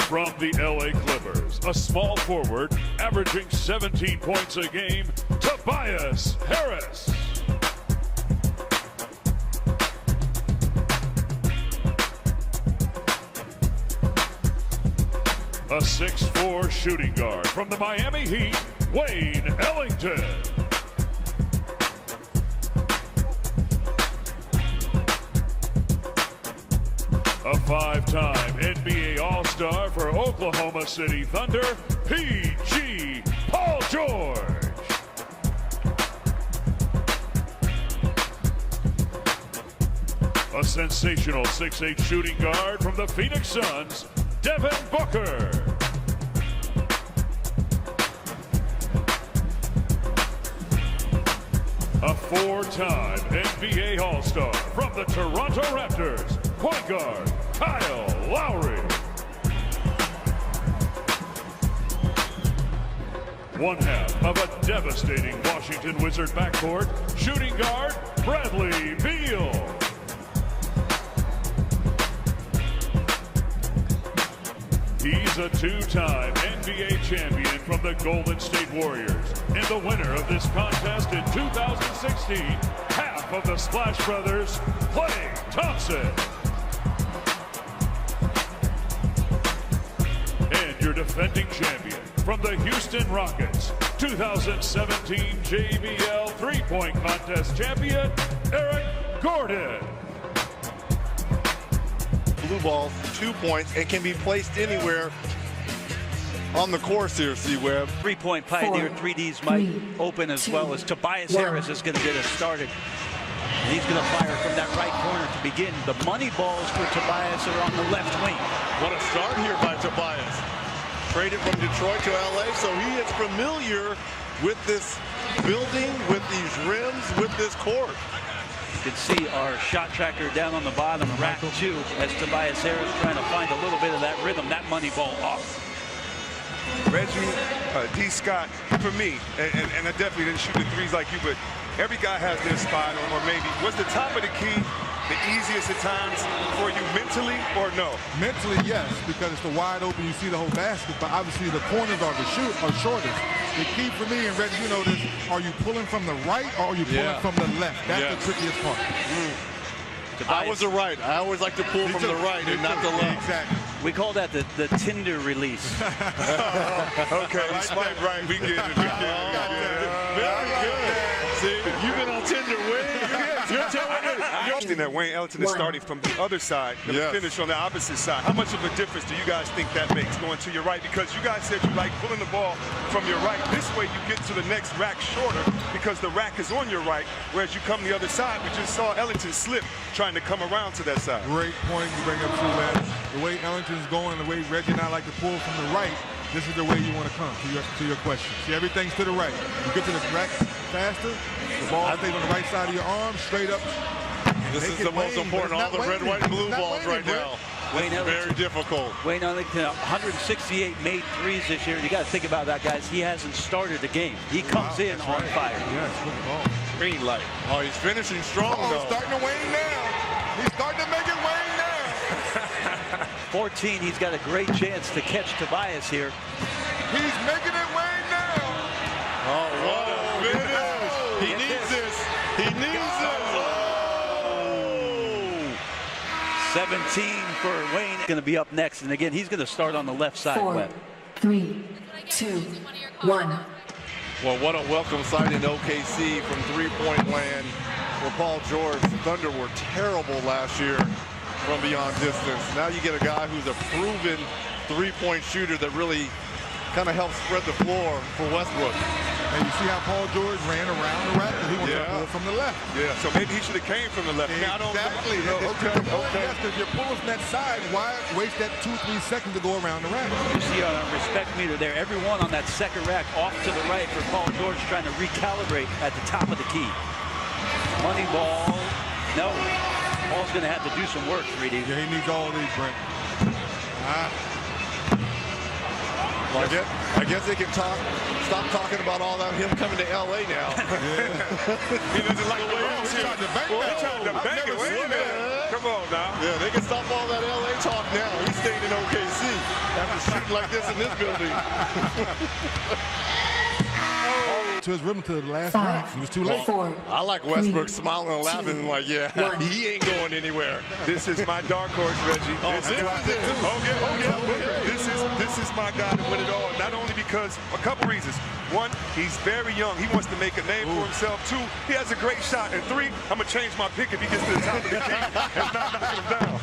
From the LA Clippers, a small forward averaging 17 points a game, Tobias Harris. A 6'4" shooting guard from the Miami Heat, Wayne Ellington. A 5-time NBA All-Star for Oklahoma City Thunder, PG Paul George. A sensational 6'8" shooting guard from the Phoenix Suns, Devin Booker. A 4-time NBA All-Star from the Toronto Raptors, point guard Kyle Lowry. One half of a devastating Washington Wizard backcourt, shooting guard Bradley Beal. He's a 2-time NBA champion from the Golden State Warriors and the winner of this contest in 2016, half of the Splash Brothers, Klay Thompson. And your defending champion from the Houston Rockets, 2017 JBL three-point contest champion, Eric Gordon. Blue ball, 2 points, and can be placed anywhere on the course here, C-Web. Three-point pioneer, 3Ds might open as well as Tobias Harris is going to get us started. And he's going to fire from that right corner to begin. The money balls for Tobias are on the left wing. What a start here by Tobias. Traded from Detroit to LA, so he is familiar with this building, with these rims, with this court. You can see our shot tracker down on the bottom, rack 2, as Tobias Harris trying to find a little bit of that rhythm, that money ball off. Reggie, D. Scott, for me, and I definitely didn't shoot the threes like you, but every guy has their spot, or maybe, was the top of the key the easiest at times for you mentally, or no? Mentally, yes, because it's the wide open, you see the whole basket, but obviously the corners are shortest. The key for me, and Reggie, you know this, are you pulling from the right or are you pulling from the left? That's the trickiest part. I was the right. I always like to pull from the right and not the left. Exactly. We call that the Tinder release. Okay, we swipe right, we get it. Very good. See, you've been on Tinder way. You're telling me. That Wayne Ellington is starting from the other side, the finish on the opposite side. How much of a difference do you guys think that makes going to your right? Because you guys said you like pulling the ball from your right. This way you get to the next rack shorter because the rack is on your right, whereas you come the other side. We just saw Ellington slip trying to come around to that side. Great point you bring up, too, man. The way Ellington's going, the way Reggie and I like to pull from the right, this is the way you want to come to your question. See, everything's to the right. You get to the rack faster, the ball stays on the right side of your arm, straight up. This is the most important. All the red, white, and blue balls right now. This is very difficult. Wayne Ellington, 168 made threes this year. You got to think about that, guys. He hasn't started the game. He comes in on fire. Yes, good ball. Green light. Oh, he's finishing strong, though. Starting to wane now. He's starting to make it wane now. 14, he's got a great chance to catch Tobias here. He's making it wane now. Oh, what a finish. He needs this. He needs this. 17 for Wayne. Going to be up next, and again, he's going to start on the left side. 4, 3, 2, 1. Well, what a welcome sight in OKC from three-point land for Paul George. The Thunder were terrible last year from beyond distance. Now you get a guy who's a proven three-point shooter that really kind of helps spread the floor for Westbrook. And you see how Paul George ran around the rack, and he wants to pull from the left. Yeah, so maybe he should have came from the left. Exactly. Okay. Yes, because you're pulling from that side. Why waste that 2-3 seconds to go around the rack? You see on our respect meter there, everyone on that second rack off to the right for Paul George trying to recalibrate at the top of the key. Money ball. No. Paul's going to have to do some work, 3D. Yeah, he needs all these, Brent. Well, I guess they can stop talking about all that him coming to LA now. He doesn't like the way he's here. He tried to bank it. Wait a minute. Come on now. Yeah, they can stop all that LA talk now. He's staying in OKC after shooting like this in this building. To his rim to the last rack. He was too late. I like Westbrook smiling and laughing like, yeah, he ain't going anywhere. This is my dark horse, Reggie. This is my guy to win it all. Not only because a couple reasons. One, he's very young. He wants to make a name for himself. Two, he has a great shot. And three, I'm gonna change my pick if he gets to the top of the key and not knock him down.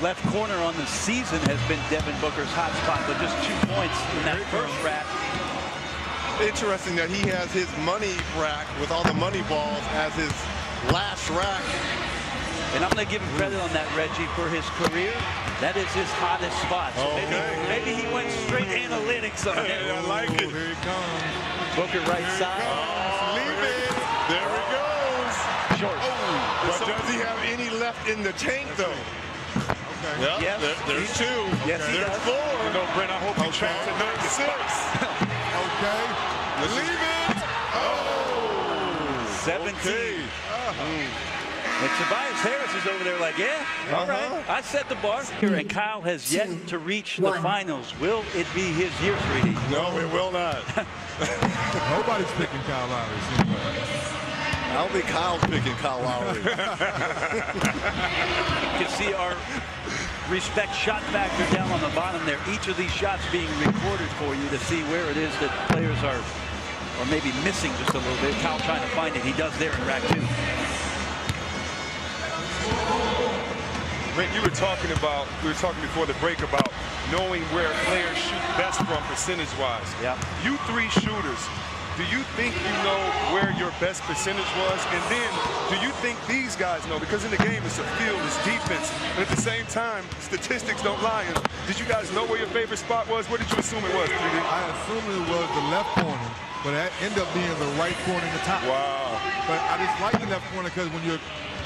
Left corner on the season has been Devin Booker's hot spot, but just 2 points in that first rack. Interesting that he has his money rack with all the money balls as his last rack. And I'm going to give him credit on that, Reggie, for his career. That is his hottest spot. So maybe he went straight analytics on it. I like it. Here he comes. Booker right side. Leave it. There he goes. Short. But does he have any left in the tank, though? Okay. Yes. There's two. Yes, he there's does. four. No, Brent, I hope he traps at night. Six. Okay. Leave it. Oh. 17. And Tobias Harris is over there like, yeah, all right, I set the bar. And Kyle has yet to reach the finals. Will it be his year, 3D? No, it will not. Nobody's picking Kyle Lowry. I don't think Kyle's picking Kyle Lowry. You can see our respect shot factor down on the bottom there. Each of these shots being recorded for you to see where it is that players are maybe missing just a little bit. Kyle trying to find it. He does there in rack 2. Brent, we were talking before the break about knowing where players shoot best from percentage-wise. Yeah. You three shooters, do you think you know where your best percentage was? And then, do you think these guys know? Because in the game, it's a field, it's defense. And at the same time, statistics don't lie. And did you guys know where your favorite spot was? Where did you assume it was, 3D? I assumed it was the left corner, but that ended up being the right corner in the top. Wow. But I just like the left corner because when you're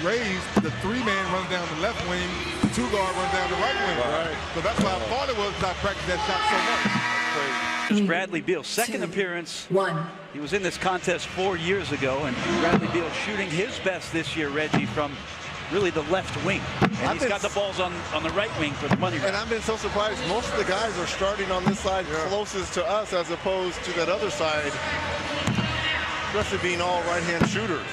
raised, the 3-man runs down the left wing, the 2-guard runs down the right wing. Right. So that's why I thought it was because I practiced that shot so much. It's Bradley Beal, second appearance. He was in this contest 4 years ago, and Bradley Beal shooting his best this year, Reggie, from really the left wing. And he's got the balls on the right wing for the money rack. And I've been so surprised. Most of the guys are starting on this side closest to us as opposed to that other side, especially being all right-hand shooters.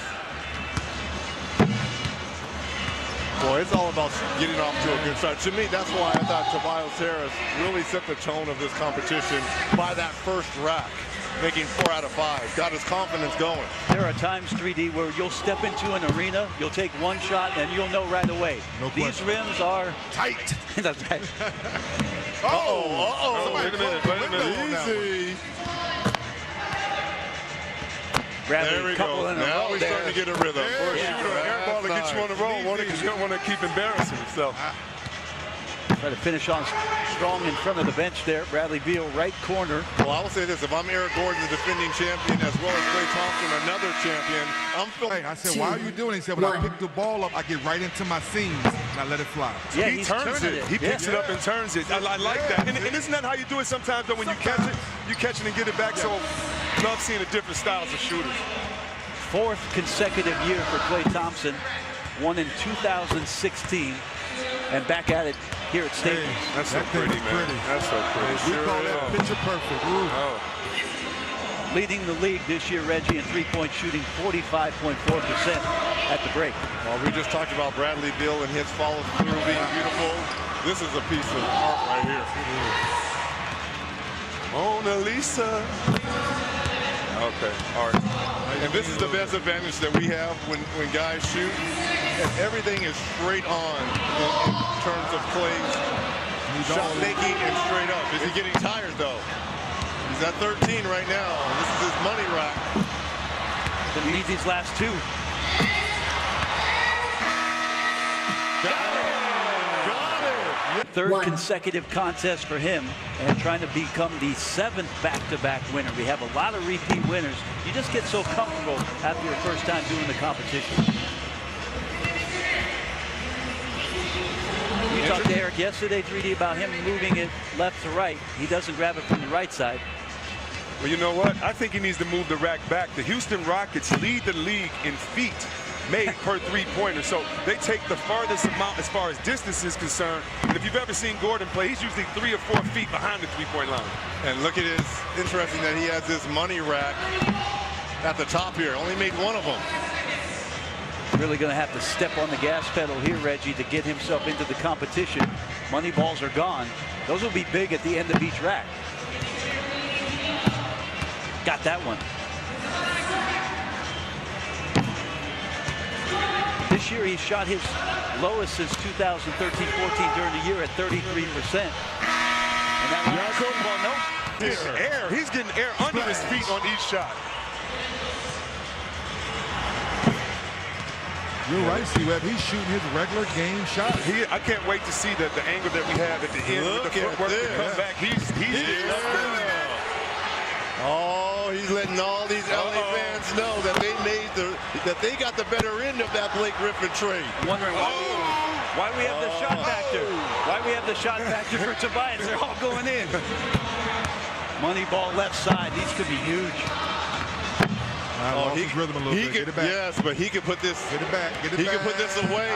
Boy, it's all about getting off to a good start. To me, that's why I thought Tobias Harris really set the tone of this competition by that first rack, making 4 out of 5. Got his confidence going. There are times, 3D, where you'll step into an arena, you'll take one shot, and you'll know right away. These rims are Tight. That's right. Wait a minute. Easy. Bradley, There we couple go. in a Now row we're there. starting to get a rhythm. For a shooter, an air ball to get you on the roll, he's going to want to keep embarrassing himself. Try to finish on strong in front of the bench there. Bradley Beal, right corner. Well, I will say this. If I'm Eric Gordon, the defending champion, as well as Klay Thompson, another champion, I'm feeling... Hey, I said, why are you doing it? He said, when I pick the ball up, I get right into my seams, and I let it fly. Yeah, He turns it. He picks it up and turns it. I like that. And isn't that how you do it sometimes, though, when you catch it and get it back? So love seeing the different styles of shooters. 4th consecutive year for Klay Thompson. Won in 2016. And back at it here at Staples. That's so pretty, man. That's so pretty. We call that picture perfect. Ooh. Leading the league this year, Reggie, in three-point shooting, 45.4% at the break. Well, we just talked about Bradley Beal and his follow-through being beautiful. This is a piece of art right here. Mona Lisa. Okay, all right. And this is the best advantage that we have when guys shoot. And everything is straight on in terms of Klay's shot making and straight up. Is he getting tired, though? He's at 13 right now. This is his money rack. Gonna need these last 2. Third consecutive contest for him, and trying to become the 7th back-to-back winner. We have a lot of repeat winners. You just get so comfortable after your first time doing the competition. You talked to Eric yesterday, 3D, about him moving it left to right. He doesn't grab it from the right side. Well, you know what? I think he needs to move the rack back. The Houston Rockets lead the league in feet. made per three-pointer. So they take the farthest amount as far as distance is concerned. And if you've ever seen Gordon play, he's usually 3 or 4 feet behind the three-point line. And look at his, interesting that he has this money rack at the top here. Only made one of them. Really going to have to step on the gas pedal here, Reggie, to get himself into the competition. Money balls are gone. Those will be big at the end of each rack. Got that one. This year he shot his lowest since 2013-14 during the year at 33%. And that last ball, air. He's getting air under his feet on each shot. You're right, C-Web. He's shooting his regular game shot. I can't wait to see the angle that we have at the end with the footwork to come back. He's getting up there. Oh, he's letting all these LA fans know that they got the better end of that Blake Griffin trade. Wondering why we have the shot factor. Why we have the shot factor for Tobias. They're all going in. Money ball left side. These could be huge. Lost his rhythm a little bit. Get it back. Yes, but he can put this. Get it back. Get it he back. can put this away.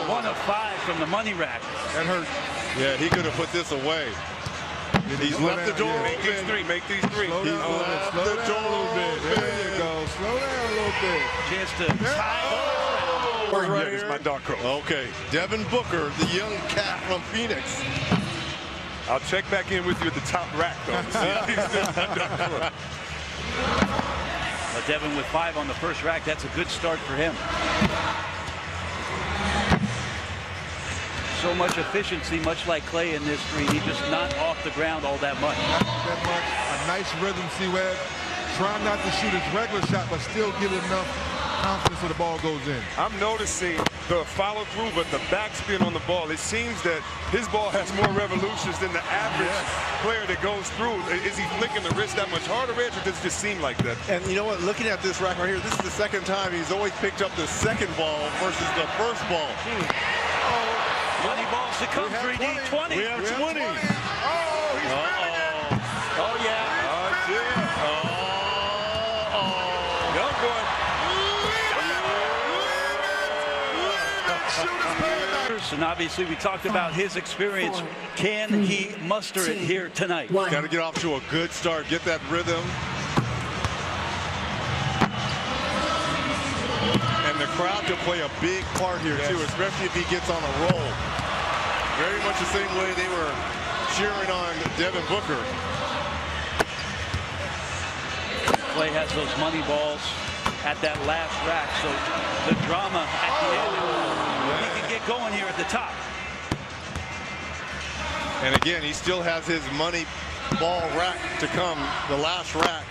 1 of 5 from the money rack. That hurt. Yeah, he could have put this away. He's left the door open. Make these three. Slow down a little bit. Slow down a little bit. There you go. Slow down a little bit. Chance to tie. Right here. My dark horse. Okay, Devin Booker, the young cat from Phoenix. I'll check back in with you at the top rack, though. But Devin with 5 on the first rack. That's a good start for him. So much efficiency, much like Clay in this three. He's just not off the ground all that much. Not that much. A nice rhythm, C-Web. Trying not to shoot his regular shot, but still get enough confidence so the ball goes in. I'm noticing the follow through, but the backspin on the ball. It seems that his ball has more revolutions than the average player that goes through. Is he flicking the wrist that much harder, Reg, or does it just seem like that? And you know what? Looking at this rack right here, this is the second time he's always picked up the second ball versus the first ball. Money balls to come. 3D 20. We have 20. Oh, he's spinning it. Oh, yeah. Young boy. And obviously we talked about his experience. 4, Can 3, he muster it 2, here tonight? 1. Got to get off to a good start, get that rhythm. And the crowd can play a big part here too, especially if he gets on a roll. Very much the same way they were cheering on Devin Booker. Clay has those money balls at that last rack, so the drama at the end. He can get going here at the top. And again, he still has his money ball rack to come, the last rack.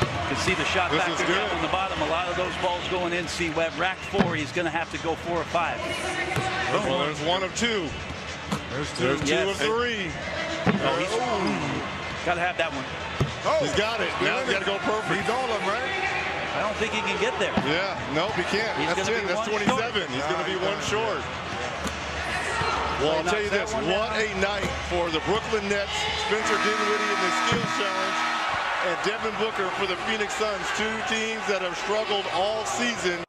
You can see the shot This factor is good. down on the bottom. A lot of those balls going in. C-Web, rack 4, he's going to have to go 4 or 5. Well, there's 1 of 2. There's 2. There's 2 of 3. Oh, he's got to have that one. He's got it. Now he's got to go perfect. He's all of them, right? I don't think he can get there. Yeah, nope, he can't. He's That's gonna 10. be That's one 27. short. He's going to be 1 short. Well, I'll tell you this. What a night for the Brooklyn Nets. Spencer Dinwiddie in the Skills Challenge. And Devin Booker for the Phoenix Suns. 2 teams that have struggled all season.